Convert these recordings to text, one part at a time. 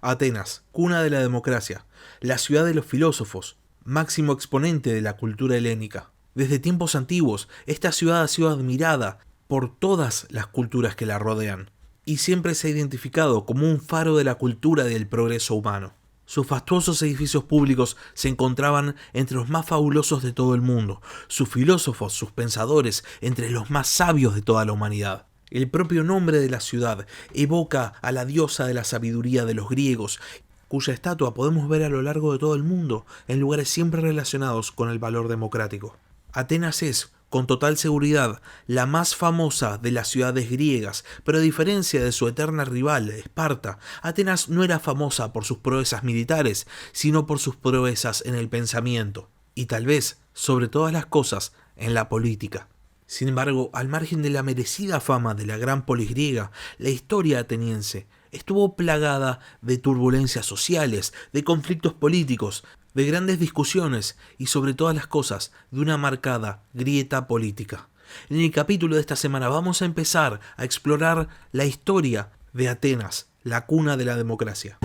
Atenas, cuna de la democracia, la ciudad de los filósofos, máximo exponente de la cultura helénica. Desde tiempos antiguos, esta ciudad ha sido admirada por todas las culturas que la rodean, y siempre se ha identificado como un faro de la cultura y del progreso humano. Sus fastuosos edificios públicos se encontraban entre los más fabulosos de todo el mundo, sus filósofos, sus pensadores, entre los más sabios de toda la humanidad. El propio nombre de la ciudad evoca a la diosa de la sabiduría de los griegos, cuya estatua podemos ver a lo largo de todo el mundo, en lugares siempre relacionados con el valor democrático. Atenas es, con total seguridad, la más famosa de las ciudades griegas, pero a diferencia de su eterna rival, Esparta, Atenas no era famosa por sus proezas militares, sino por sus proezas en el pensamiento, y tal vez, sobre todas las cosas, en la política. Sin embargo, al margen de la merecida fama de la gran polis griega, la historia ateniense estuvo plagada de turbulencias sociales, de conflictos políticos, de grandes discusiones y sobre todas las cosas de una marcada grieta política. En el capítulo de esta semana vamos a empezar a explorar la historia de Atenas, la cuna de la democracia.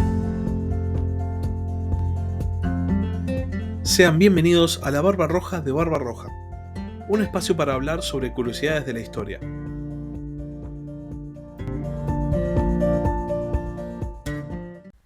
Sean bienvenidos a la Barba Roja de Barba Roja, un espacio para hablar sobre curiosidades de la historia.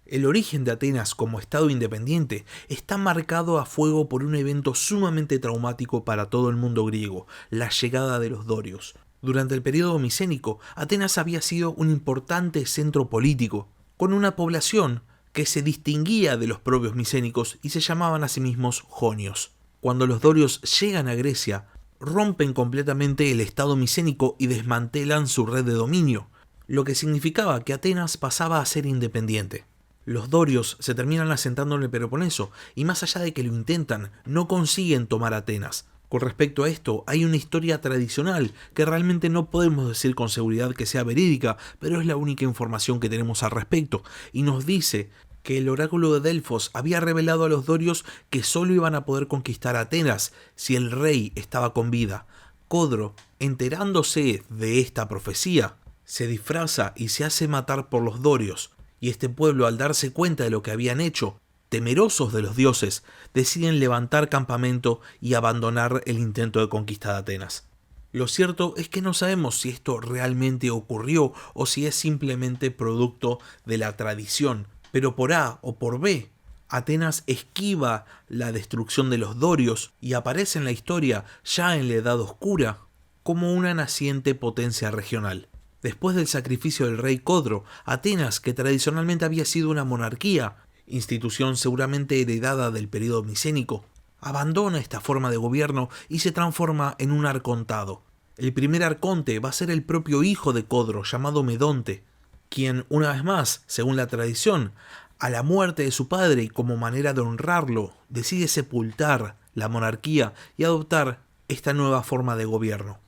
El origen de Atenas como estado independiente está marcado a fuego por un evento sumamente traumático para todo el mundo griego, la llegada de los dorios. Durante el periodo micénico, Atenas había sido un importante centro político, con una población que se distinguía de los propios micénicos y se llamaban a sí mismos jonios. Cuando los dorios llegan a Grecia, rompen completamente el estado micénico y desmantelan su red de dominio, lo que significaba que Atenas pasaba a ser independiente. Los dorios se terminan asentando en el Peloponeso y más allá de que lo intentan, no consiguen tomar Atenas. Con respecto a esto, hay una historia tradicional que realmente no podemos decir con seguridad que sea verídica, pero es la única información que tenemos al respecto, y nos dice que el oráculo de Delfos había revelado a los dorios que solo iban a poder conquistar Atenas si el rey estaba con vida. Codro, enterándose de esta profecía, se disfraza y se hace matar por los dorios, y este pueblo, al darse cuenta de lo que habían hecho, temerosos de los dioses, deciden levantar campamento y abandonar el intento de conquista de Atenas. Lo cierto es que no sabemos si esto realmente ocurrió o si es simplemente producto de la tradición, pero por A o por B, Atenas esquiva la destrucción de los dorios y aparece en la historia, ya en la Edad Oscura, como una naciente potencia regional. Después del sacrificio del rey Codro, Atenas, que tradicionalmente había sido una monarquía, institución seguramente heredada del período micénico, abandona esta forma de gobierno y se transforma en un arcontado. El primer arconte va a ser el propio hijo de Codro, llamado Medonte, quien, una vez más, según la tradición, a la muerte de su padre y como manera de honrarlo, decide sepultar la monarquía y adoptar esta nueva forma de gobierno.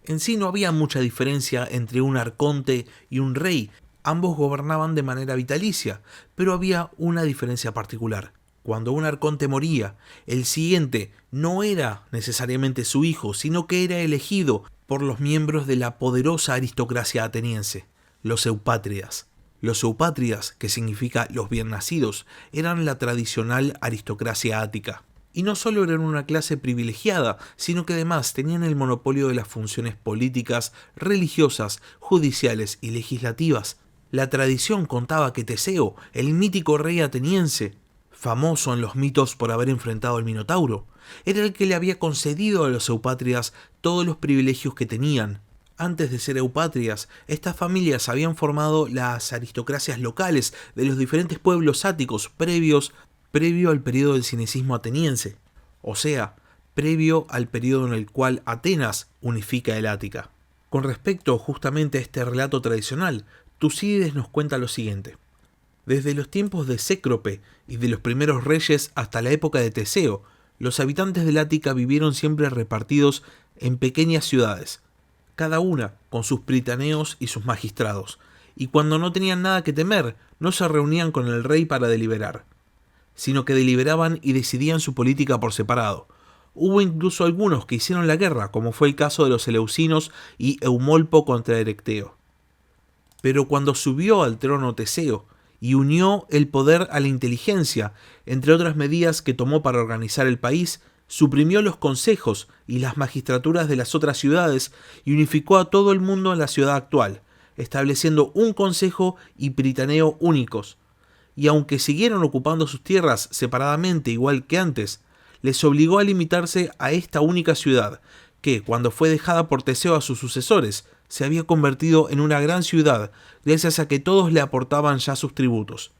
En sí no había mucha diferencia entre un arconte y un rey, ambos gobernaban de manera vitalicia, pero había una diferencia particular. Cuando un arconte moría, el siguiente no era necesariamente su hijo, sino que era elegido por los miembros de la poderosa aristocracia ateniense, los eupátridas. Los eupátridas, que significa los bien nacidos, eran la tradicional aristocracia ática. Y no solo eran una clase privilegiada, sino que además tenían el monopolio de las funciones políticas, religiosas, judiciales y legislativas. La tradición contaba que Teseo, el mítico rey ateniense, famoso en los mitos por haber enfrentado al Minotauro, era el que le había concedido a los eupátridas todos los privilegios que tenían. Antes de ser eupátridas, estas familias habían formado las aristocracias locales de los diferentes pueblos áticos previo al periodo del cinecismo ateniense, o sea, previo al periodo en el cual Atenas unifica el Ática. Con respecto justamente a este relato tradicional, Tucídides nos cuenta lo siguiente. Desde los tiempos de Cécrope y de los primeros reyes hasta la época de Teseo, los habitantes del Ática vivieron siempre repartidos en pequeñas ciudades, cada una con sus pritaneos y sus magistrados, y cuando no tenían nada que temer, no se reunían con el rey para deliberar, sino que deliberaban y decidían su política por separado. Hubo incluso algunos que hicieron la guerra, como fue el caso de los eleusinos y Eumolpo contra Erecteo. Pero cuando subió al trono Teseo y unió el poder a la inteligencia. Entre otras medidas que tomó para organizar el país, suprimió los consejos y las magistraturas de las otras ciudades y unificó a todo el mundo en la ciudad actual, estableciendo un consejo y pritaneo únicos. Y aunque siguieron ocupando sus tierras separadamente igual que antes, les obligó a limitarse a esta única ciudad, que, cuando fue dejada por Teseo a sus sucesores, se había convertido en una gran ciudad, gracias a que todos le aportaban ya sus tributos.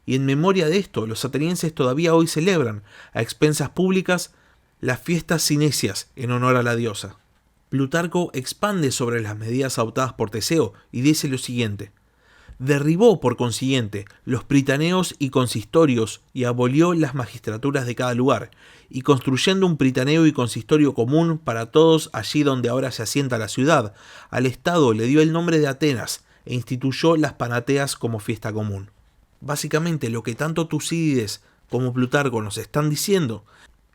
Y en memoria de esto, los atenienses todavía hoy celebran, a expensas públicas, las fiestas cinesias en honor a la diosa. Plutarco expande sobre las medidas adoptadas por Teseo y dice lo siguiente: derribó, por consiguiente, los pritaneos y consistorios y abolió las magistraturas de cada lugar, y construyendo un pritaneo y consistorio común para todos allí donde ahora se asienta la ciudad, al Estado le dio el nombre de Atenas e instituyó las Panateas como fiesta común. Básicamente, lo que tanto Tucídides como Plutarco nos están diciendo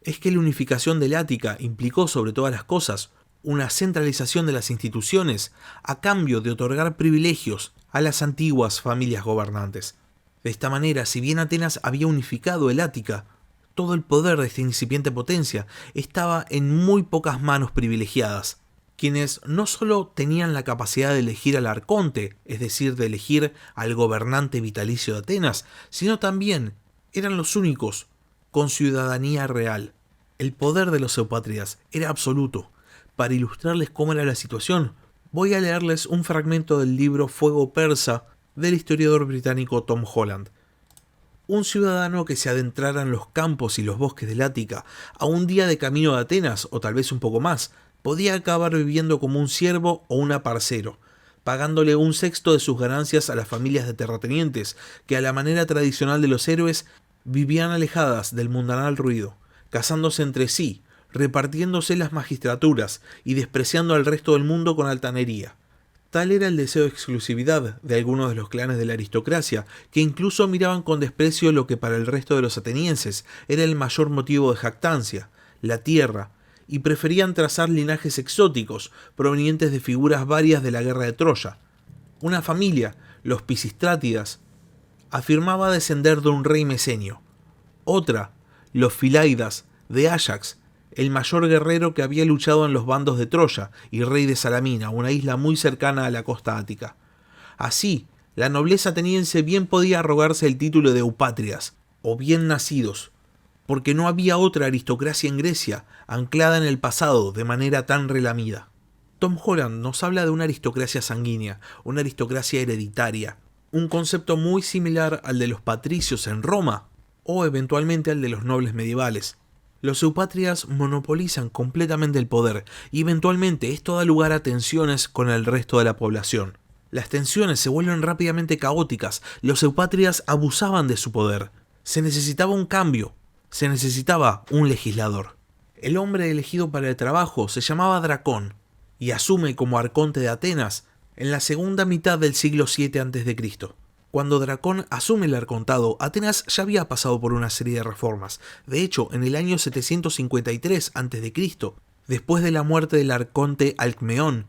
es que la unificación del Ática implicó, sobre todas las cosas, una centralización de las instituciones a cambio de otorgar privilegios a las antiguas familias gobernantes. De esta manera, si bien Atenas había unificado el Ática, todo el poder de esta incipiente potencia estaba en muy pocas manos privilegiadas, quienes no solo tenían la capacidad de elegir al arconte, es decir, de elegir al gobernante vitalicio de Atenas, sino también eran los únicos con ciudadanía real. El poder de los eupátridas era absoluto. Para ilustrarles cómo era la situación, voy a leerles un fragmento del libro Fuego Persa del historiador británico Tom Holland. Un ciudadano que se adentrara en los campos y los bosques del Ática a un día de camino de Atenas, o tal vez un poco más, podía acabar viviendo como un siervo o un aparcero, pagándole un sexto de sus ganancias a las familias de terratenientes, que a la manera tradicional de los héroes vivían alejadas del mundanal ruido, casándose entre sí, repartiéndose las magistraturas y despreciando al resto del mundo con altanería. Tal era el deseo de exclusividad de algunos de los clanes de la aristocracia, que incluso miraban con desprecio lo que para el resto de los atenienses era el mayor motivo de jactancia, la tierra, y preferían trazar linajes exóticos, provenientes de figuras varias de la guerra de Troya. Una familia, los Pisistrátidas, afirmaba descender de un rey mecenio. Otra, los Filaidas, de Áyax, el mayor guerrero que había luchado en los bandos de Troya y rey de Salamina, una isla muy cercana a la costa ática. Así, la nobleza ateniense bien podía arrogarse el título de eupátridas, o bien nacidos, porque no había otra aristocracia en Grecia anclada en el pasado de manera tan relamida. Tom Holland nos habla de una aristocracia sanguínea, una aristocracia hereditaria, un concepto muy similar al de los patricios en Roma, o eventualmente al de los nobles medievales. Los eupátridas monopolizan completamente el poder y eventualmente esto da lugar a tensiones con el resto de la población. Las tensiones se vuelven rápidamente caóticas, los eupátridas abusaban de su poder. Se necesitaba un cambio, se necesitaba un legislador. El hombre elegido para el trabajo se llamaba Dracón y asume como arconte de Atenas en la segunda mitad del siglo VII a.C. Cuando Dracón asume el arcontado, Atenas ya había pasado por una serie de reformas. De hecho, en el año 753 a.C., después de la muerte del arconte Alcmeón,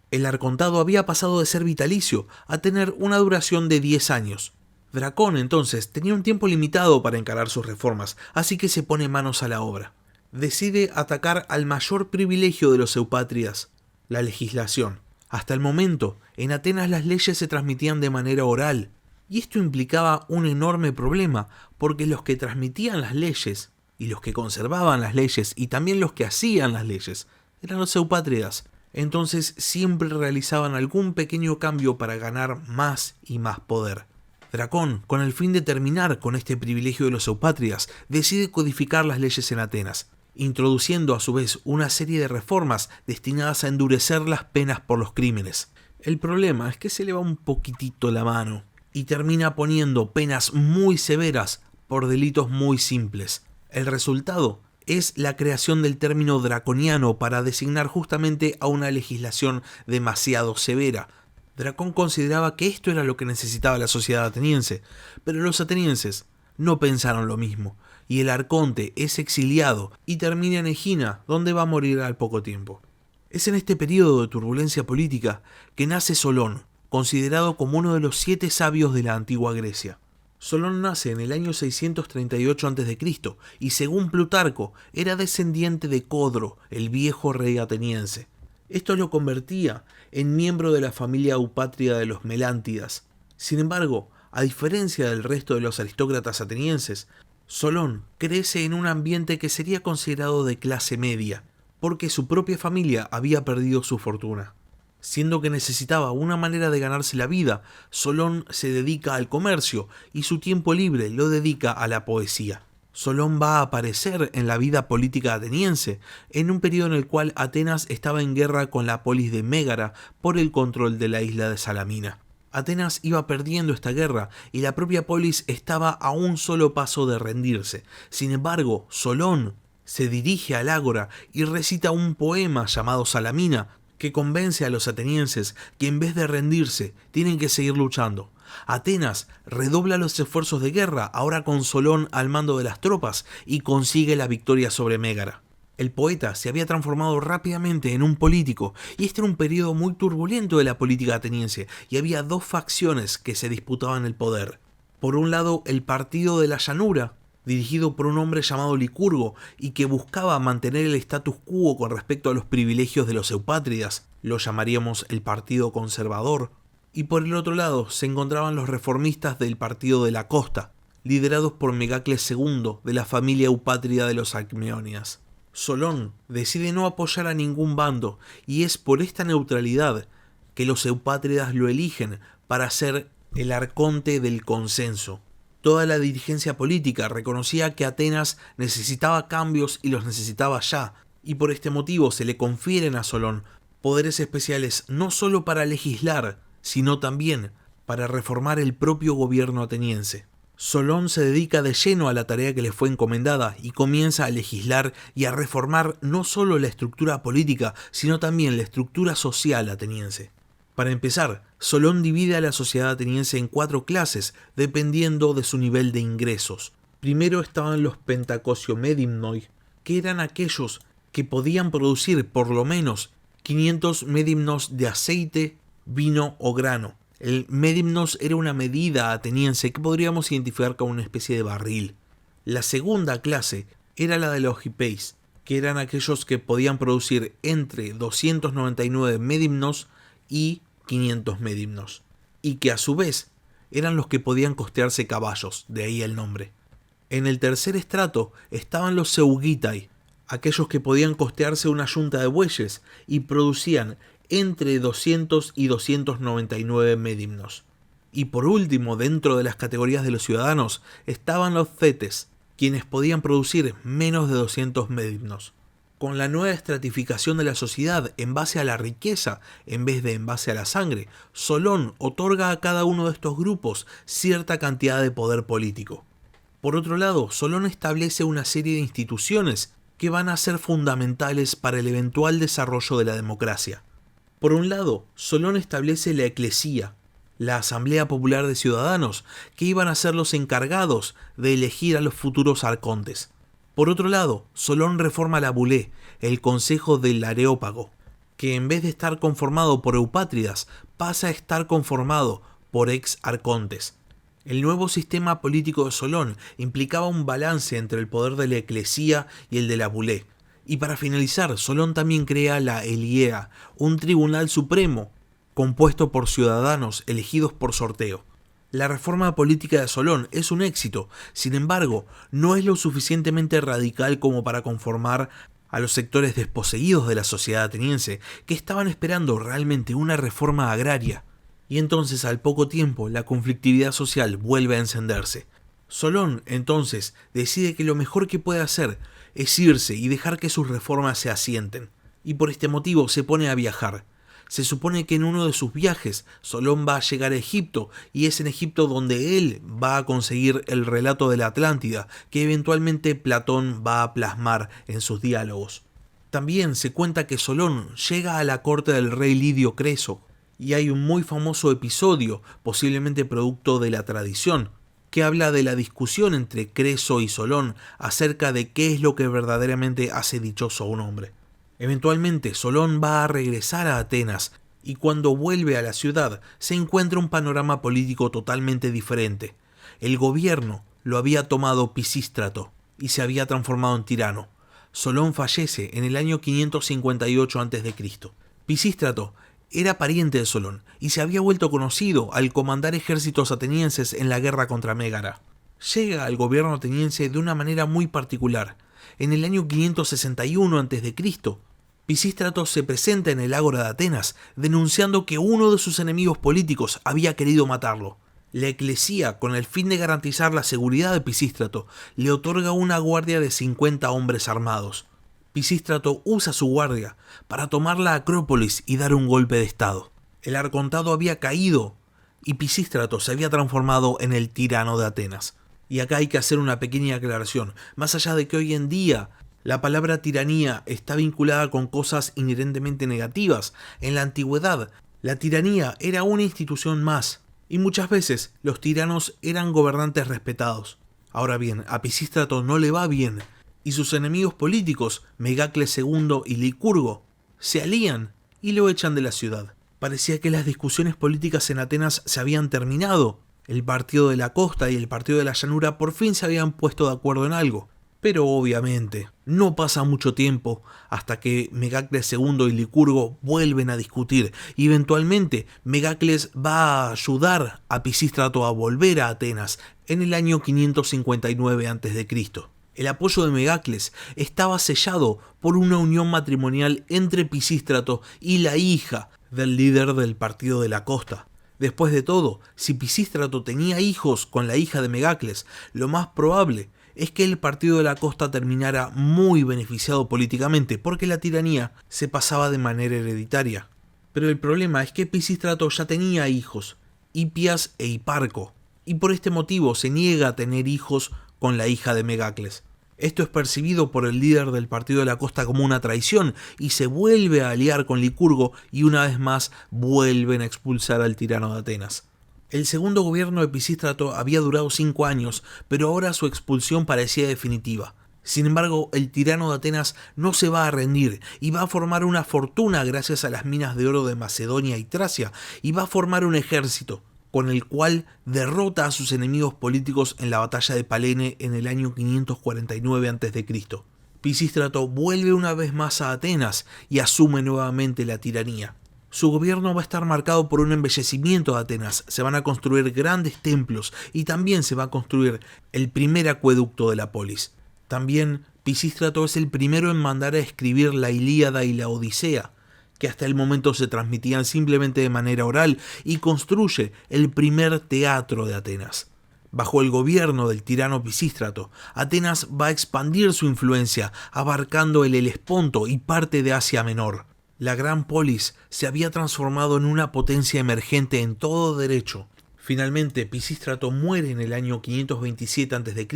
el arcontado había pasado de ser vitalicio a tener una duración de 10 años. Dracón, entonces, tenía un tiempo limitado para encarar sus reformas, así que se pone manos a la obra. Decide atacar al mayor privilegio de los eupátridas, la legislación. Hasta el momento, en Atenas las leyes se transmitían de manera oral, y esto implicaba un enorme problema, porque los que transmitían las leyes, y los que conservaban las leyes, y también los que hacían las leyes, eran los eupátridas. Entonces siempre realizaban algún pequeño cambio para ganar más y más poder. Dracón, con el fin de terminar con este privilegio de los eupátridas, decide codificar las leyes en Atenas, introduciendo a su vez una serie de reformas destinadas a endurecer las penas por los crímenes. El problema es que se le va un poquitito la mano y termina poniendo penas muy severas por delitos muy simples. El resultado es la creación del término draconiano para designar justamente a una legislación demasiado severa. Dracón consideraba que esto era lo que necesitaba la sociedad ateniense, pero los atenienses no pensaron lo mismo, y el arconte es exiliado y termina en Egina, donde va a morir al poco tiempo. Es en este periodo de turbulencia política que nace Solón, considerado como uno de los 7 sabios de la antigua Grecia. Solón nace en el año 638 a.C. y según Plutarco era descendiente de Codro, el viejo rey ateniense. Esto lo convertía en miembro de la familia eupátria de los Melántidas. Sin embargo, a diferencia del resto de los aristócratas atenienses, Solón crece en un ambiente que sería considerado de clase media, porque su propia familia había perdido su fortuna. Siendo que necesitaba una manera de ganarse la vida, Solón se dedica al comercio y su tiempo libre lo dedica a la poesía. Solón va a aparecer en la vida política ateniense, en un periodo en el cual Atenas estaba en guerra con la polis de Mégara por el control de la isla de Salamina. Atenas iba perdiendo esta guerra y la propia polis estaba a un solo paso de rendirse. Sin embargo, Solón se dirige al ágora y recita un poema llamado Salamina, que convence a los atenienses que en vez de rendirse, tienen que seguir luchando. Atenas redobla los esfuerzos de guerra, ahora con Solón al mando de las tropas, y consigue la victoria sobre Mégara. El poeta se había transformado rápidamente en un político, y este era un periodo muy turbulento de la política ateniense, y había 2 facciones que se disputaban el poder. Por un lado, el Partido de la Llanura, dirigido por un hombre llamado Licurgo y que buscaba mantener el status quo con respecto a los privilegios de los eupátridas, lo llamaríamos el Partido Conservador, y por el otro lado se encontraban los reformistas del Partido de la Costa, liderados por Megacles II de la familia eupátrida de los Alcmeónidas. Solón decide no apoyar a ningún bando y es por esta neutralidad que los eupátridas lo eligen para ser el arconte del consenso. Toda la dirigencia política reconocía que Atenas necesitaba cambios y los necesitaba ya, y por este motivo se le confieren a Solón poderes especiales no solo para legislar, sino también para reformar el propio gobierno ateniense. Solón se dedica de lleno a la tarea que le fue encomendada y comienza a legislar y a reformar no solo la estructura política, sino también la estructura social ateniense. Para empezar, Solón divide a la sociedad ateniense en 4 clases, dependiendo de su nivel de ingresos. Primero estaban los pentacosiomedimnoi, que eran aquellos que podían producir por lo menos 500 medimnos de aceite, vino o grano. El medimnos era una medida ateniense que podríamos identificar como una especie de barril. La segunda clase era la de los hipeis, que eran aquellos que podían producir entre 299 medimnos y 500 medimnos, y que a su vez eran los que podían costearse caballos, de ahí el nombre. En el tercer estrato estaban los Seugitai, aquellos que podían costearse una yunta de bueyes y producían entre 200 y 299 medimnos. Y por último, dentro de las categorías de los ciudadanos, estaban los Cetes, quienes podían producir menos de 200 medimnos. Con la nueva estratificación de la sociedad en base a la riqueza en vez de en base a la sangre, Solón otorga a cada uno de estos grupos cierta cantidad de poder político. Por otro lado, Solón establece una serie de instituciones que van a ser fundamentales para el eventual desarrollo de la democracia. Por un lado, Solón establece la eclesía, la Asamblea Popular de Ciudadanos, que iban a ser los encargados de elegir a los futuros arcontes. Por otro lado, Solón reforma la Bulé, el Consejo del Areópago, que en vez de estar conformado por eupátridas, pasa a estar conformado por ex-arcontes. El nuevo sistema político de Solón implicaba un balance entre el poder de la eclesía y el de la Bulé. Y para finalizar, Solón también crea la Eliea, un tribunal supremo compuesto por ciudadanos elegidos por sorteo. La reforma política de Solón es un éxito, sin embargo, no es lo suficientemente radical como para conformar a los sectores desposeídos de la sociedad ateniense, que estaban esperando realmente una reforma agraria. Y entonces, al poco tiempo, la conflictividad social vuelve a encenderse. Solón, entonces, decide que lo mejor que puede hacer es irse y dejar que sus reformas se asienten. Y por este motivo se pone a viajar. Se supone que en uno de sus viajes Solón va a llegar a Egipto y es en Egipto donde él va a conseguir el relato de la Atlántida que eventualmente Platón va a plasmar en sus diálogos. También se cuenta que Solón llega a la corte del rey Lidio Creso y hay un muy famoso episodio, posiblemente producto de la tradición, que habla de la discusión entre Creso y Solón acerca de qué es lo que verdaderamente hace dichoso a un hombre. Eventualmente, Solón va a regresar a Atenas Y cuando vuelve a la ciudad, se encuentra un panorama político totalmente diferente. El gobierno lo había tomado Pisístrato y se había transformado en tirano. Solón fallece en el año 558 a.C. Pisístrato era pariente de Solón y se había vuelto conocido al comandar ejércitos atenienses en la guerra contra Mégara. Llega al gobierno ateniense de una manera muy particular. En el año 561 a.C., Pisístrato se presenta en el Ágora de Atenas denunciando que uno de sus enemigos políticos había querido matarlo. La Eclesía, con el fin de garantizar la seguridad de Pisístrato, le otorga una guardia de 50 hombres armados. Pisístrato usa su guardia para tomar la Acrópolis y dar un golpe de estado. El arcontado había caído y Pisístrato se había transformado en el tirano de Atenas. Y acá hay que hacer una pequeña aclaración. Más allá de que hoy en día la palabra tiranía está vinculada con cosas inherentemente negativas, en la antigüedad la tiranía era una institución más, y muchas veces los tiranos eran gobernantes respetados. Ahora bien, a Pisístrato no le va bien, y sus enemigos políticos, Megacles II y Licurgo, se alían y lo echan de la ciudad. Parecía que las discusiones políticas en Atenas se habían terminado. El partido de la costa y el partido de la llanura por fin se habían puesto de acuerdo en algo. Pero obviamente, no pasa mucho tiempo hasta que Megacles II y Licurgo vuelven a discutir y eventualmente Megacles va a ayudar a Pisístrato a volver a Atenas en el año 559 a.C. El apoyo de Megacles estaba sellado por una unión matrimonial entre Pisístrato y la hija del líder del partido de la costa. Después de todo, si Pisístrato tenía hijos con la hija de Megacles, lo más probable es que el partido de la costa terminara muy beneficiado políticamente porque la tiranía se pasaba de manera hereditaria. Pero el problema es que Pisístrato ya tenía hijos, Hipias e Hiparco, y por este motivo se niega a tener hijos con la hija de Megacles. Esto es percibido por el líder del partido de la costa como una traición y se vuelve a aliar con Licurgo y una vez más vuelven a expulsar al tirano de Atenas. El segundo gobierno de Pisístrato había durado 5 años, pero ahora su expulsión parecía definitiva. Sin embargo, el tirano de Atenas no se va a rendir y va a formar una fortuna gracias a las minas de oro de Macedonia y Tracia y va a formar un ejército con el cual derrota a sus enemigos políticos en la batalla de Palene en el año 549 a.C. Pisístrato vuelve una vez más a Atenas y asume nuevamente la tiranía. Su gobierno va a estar marcado por un embellecimiento de Atenas, se van a construir grandes templos y también se va a construir el primer acueducto de la polis. También Pisístrato es el primero en mandar a escribir la Ilíada y la Odisea, que hasta el momento se transmitían simplemente de manera oral, y construye el primer teatro de Atenas. Bajo el gobierno del tirano Pisístrato, Atenas va a expandir su influencia, abarcando el Helesponto y parte de Asia Menor. La gran polis se había transformado en una potencia emergente en todo derecho. Finalmente, Pisístrato muere en el año 527 a.C.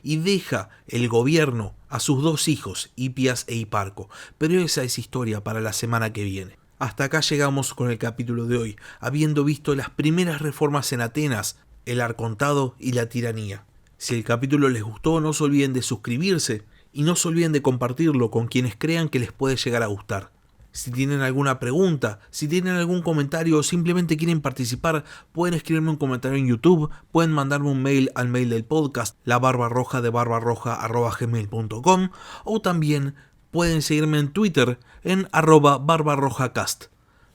y deja el gobierno a sus 2 hijos, Hipias e Hiparco, pero esa es historia para la semana que viene. Hasta acá llegamos con el capítulo de hoy, habiendo visto las primeras reformas en Atenas, el arcontado y la tiranía. Si el capítulo les gustó, no se olviden de suscribirse y no se olviden de compartirlo con quienes crean que les puede llegar a gustar. Si tienen alguna pregunta, si tienen algún comentario o simplemente quieren participar, pueden escribirme un comentario en YouTube, pueden mandarme un mail al mail del podcast, labarbarroja@gmail.com, o también pueden seguirme en Twitter en @barbarrojacast.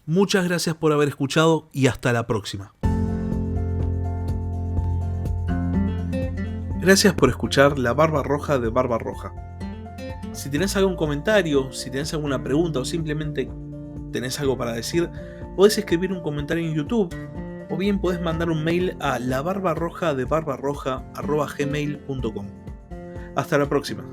Muchas gracias por haber escuchado y hasta la próxima. Gracias por escuchar La Barba Roja de Barbarroja. Si tenés algún comentario, si tenés alguna pregunta o simplemente tenés algo para decir, podés escribir un comentario en YouTube o bien podés mandar un mail a labarbarroja@gmail.com. Hasta la próxima.